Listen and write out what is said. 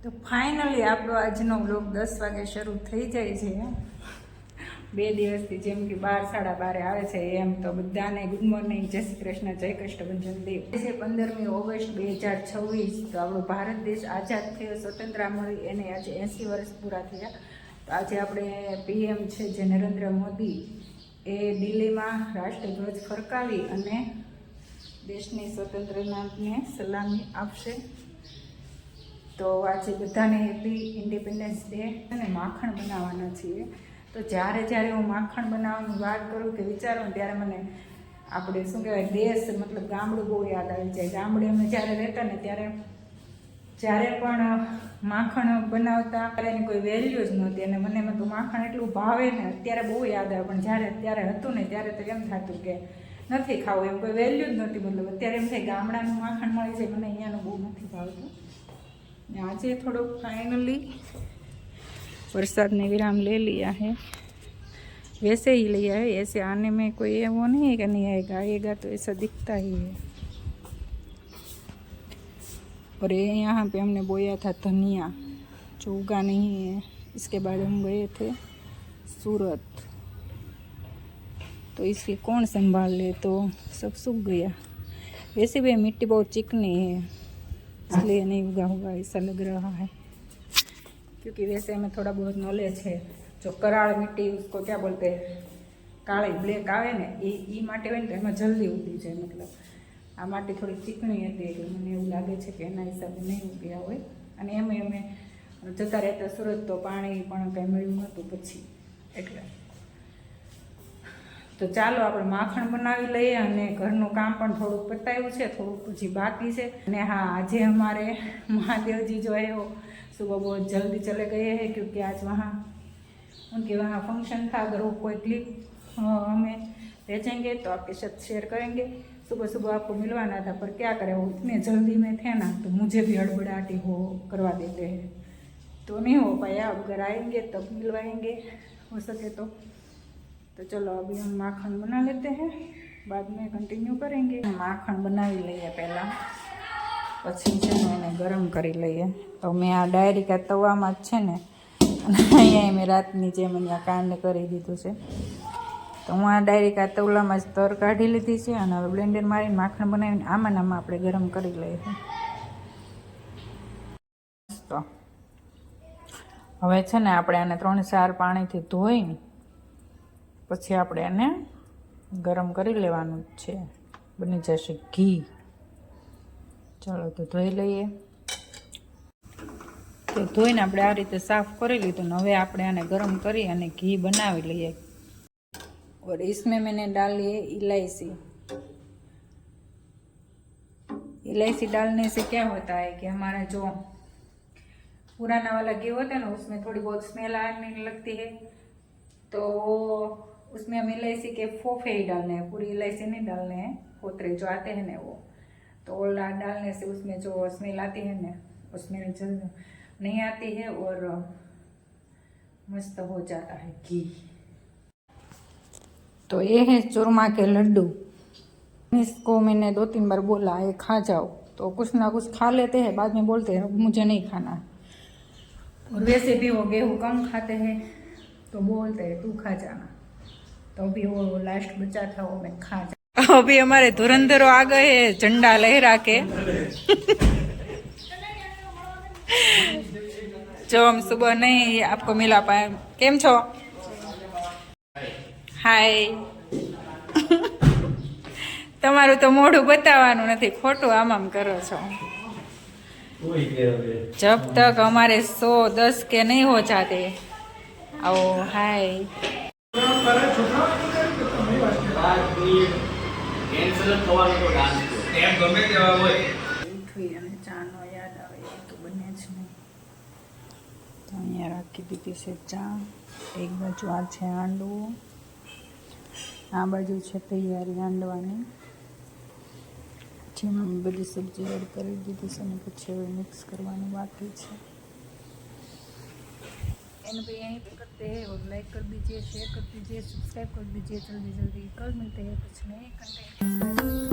તો ફાઇનલી આપણો આજનો બ્લોગ 10 વાગે શરૂ થઈ જાય છે. 2 દિવસથી જેમ કે 12:30 આવે છે એમ. તો બધાને ગુડ મોર્નિંગ, જય શ્રી કૃષ્ણ, જય કષ્ટભંજન દેવ. છે 15મી ઓગસ્ટ 2026. તો આપણો ભારત દેશ આઝાદ થયો, સ્વતંત્ર મળી એને આજે 80 વર્ષ પૂરા થયા. તો આજે આપણે પીએમ છે જે નરેન્દ્ર મોદી એ દિલ્હીમાં રાષ્ટ્રધ્વજ ફરકાવી અને દેશની સ્વતંત્રતાને સલામી આપશે. તો આજે બધાને હેપી ઇન્ડિપેન્ડન્સ ડે. અને માખણ બનાવવાના છીએ. તો જ્યારે હું માખણ બનાવવાની વાત કરું કે વિચારું ત્યારે મને આપણે શું કહેવાય દેશ મતલબ ગામડું બહુ યાદ આવી જાય. ગામડે અમે જ્યારે રહેતા ને ત્યારે જ્યારે પણ માખણ બનાવતા ત્યારે એની કોઈ વેલ્યુ જ નહોતી. અને મને તો માખણ એટલું ભાવે ને અત્યારે બહુ યાદ આવે. પણ જ્યારે અત્યારે હતું ને ત્યારે તો એમ થતું કે નથી ખાવું, એમ કોઈ વેલ્યુ જ નહોતી. મતલબ અત્યારે એમ થાય ગામડાનું માખણ મળી જાય, મને અહીંયાનું બહુ નથી ભાવતું. ને આજે થોડોક फाइनली बरसात ने विराम ले लिया है. वैसे ही लिया है, ऐसे आने में कोई वो नहीं है कि नहीं आएगा तो ऐसा दिखता ही है. और ये यहाँ पे हमने बोया था धनिया जो उगा नहीं है. इसके बाद हम गए थे सूरत. तो इसकी कौन संभाल ले, तो सब सूख गया. वैसे भी मिट्टी बहुत चिकनी है इसलिए नहीं उगा हुआ ऐसा लग रहा है. क्योंकि वैसे हमें थोड़ा बहुत नॉलेज है. जो कराड़ मिट्टी उसको क्या बोलते हैं, काली ब्लैक आवे ने ई माटी હોય ને તો એમાં જલ્દી ઉગી જાય. મતલબ આ માટી થોડી ચીકણી હતી એટલે મને એવું લાગે છે કે એના હિસાબે નહીં ઉગ્યા હોય. અને એમ અમે જતા રહેતા સુરત તો પાણી પણ કંઈ મળ્યું નહોતું પછી એટલે. તો ચાલો આપણે માખણ બનાવી લઈએ અને ઘરનું કામ પણ થોડુંક પતાવ્યું છે, થોડુંક પછી બાકી છે. અને हाँ, આજે हमारे महादेव जी जो है वो सुबह बहुत जल्दी चले गए हैं क्योंकि आज वहाँ उनके वहाँ फंक्शन था. अगर वो कोई क्लिप हमें भेजेंगे तो आपके साथ शेयर करेंगे. सुबह सुबह आपको मिलवाना था पर क्या करें, वो इतने जल्दी में थे ना तो मुझे भी हड़बड़ाहटी हो करवा देते हैं तो नहीं हो पाया. अब अगर आएंगे तब मिलवाएंगे हो सके तो चलो अभी हम माखन बना लेते हैं, बाद में कंटिन्यू करेंगे. माखन बनावी लईए पहला, પછી છે ને એને ગરમ કરી લઈએ. તો મેં આ ડાયરેક્ટ આ તવામાં જ છે ને અને અહીંયા મેં રાતની જેમ અહીંયા કાંડ કરી દીધું છે. તો હું આ ડાયરેક્ટ આ તવલામાં જ તર કાઢી લીધી છે અને હવે બ્લેન્ડર મારીને માખણ બનાવીને આમાં આપણે ગરમ કરી લઈએ. તો હવે છે ને આપણે આને 3-4 પાણીથી ધોઈને પછી આપણે એને ગરમ કરી લેવાનું છે. બની જશે ઘી. ચાલો તો ધોઈ લઈએ. તો ધોઈને આપણે આ રીતે સાફ કરી લીધું ને હવે આપણે આને ગરમ કરી અને ઘી બનાવી લઈએ. और इसमें मैंने डाली है इलायची. इलायची डालने से क्या होता है कि हमारा जो पुराना वाला घी होता है ना उसमें थोड़ी बहुत स्मेल आने लगती है. तो उसमें हम इलायची के फोफे ही डालने हैं, पूरी इलायची नहीं डालने हैं. पोतरे जो आते हैं ना वो, तो डालने से उसमें जो स्मेल आती है ना वो स्मेल जल्द नहीं आती है और मस्त हो जाता है घी. तो ये है चूरमा के लड्डू. इसको मैंने 2-3 बार बोला ये खा जाओ तो कुछ ना कुछ खा लेते हैं, बाद में बोलते हैं मुझे नहीं खाना. और वैसे भी वो गेहूँ कम खाते हैं तो बोलते हैं तू खा जाना. तो अभी वो लास्ट बचा था वो मैं खा जा. अभी हमारे धुरंधरों आ गए हैं झंडा लहरा के. जो हम सुबह नहीं आपको मिला पाए. केम छो? हाय. તમારું તો મોઢું બતાવવાનું નથી, ખોટું આમ કરો છો. जब तक हमारे 110 के नहीं हो जाते. आओ हाय. અને ચાનો યાદ આવે તો બને જ નહીં. તો અહીંયા રાખી દીધી છે ચા. એક બાજુ આ છે હાંડવો, આ બાજુ છે તૈયારી હાંડવાની. જેમાં મેં બધી સબ્જી એડ કરી દીધી છે અને પછી હવે મિક્સ કરવાનું બાકી છે. एंड भी यहीं पे करते हैं. और लाइक कर दीजिए, शेयर कर दीजिए, सब्सक्राइब कर दीजिए. जल्दी जल्दी कल मिलते हैं कुछ नए कंटेंट.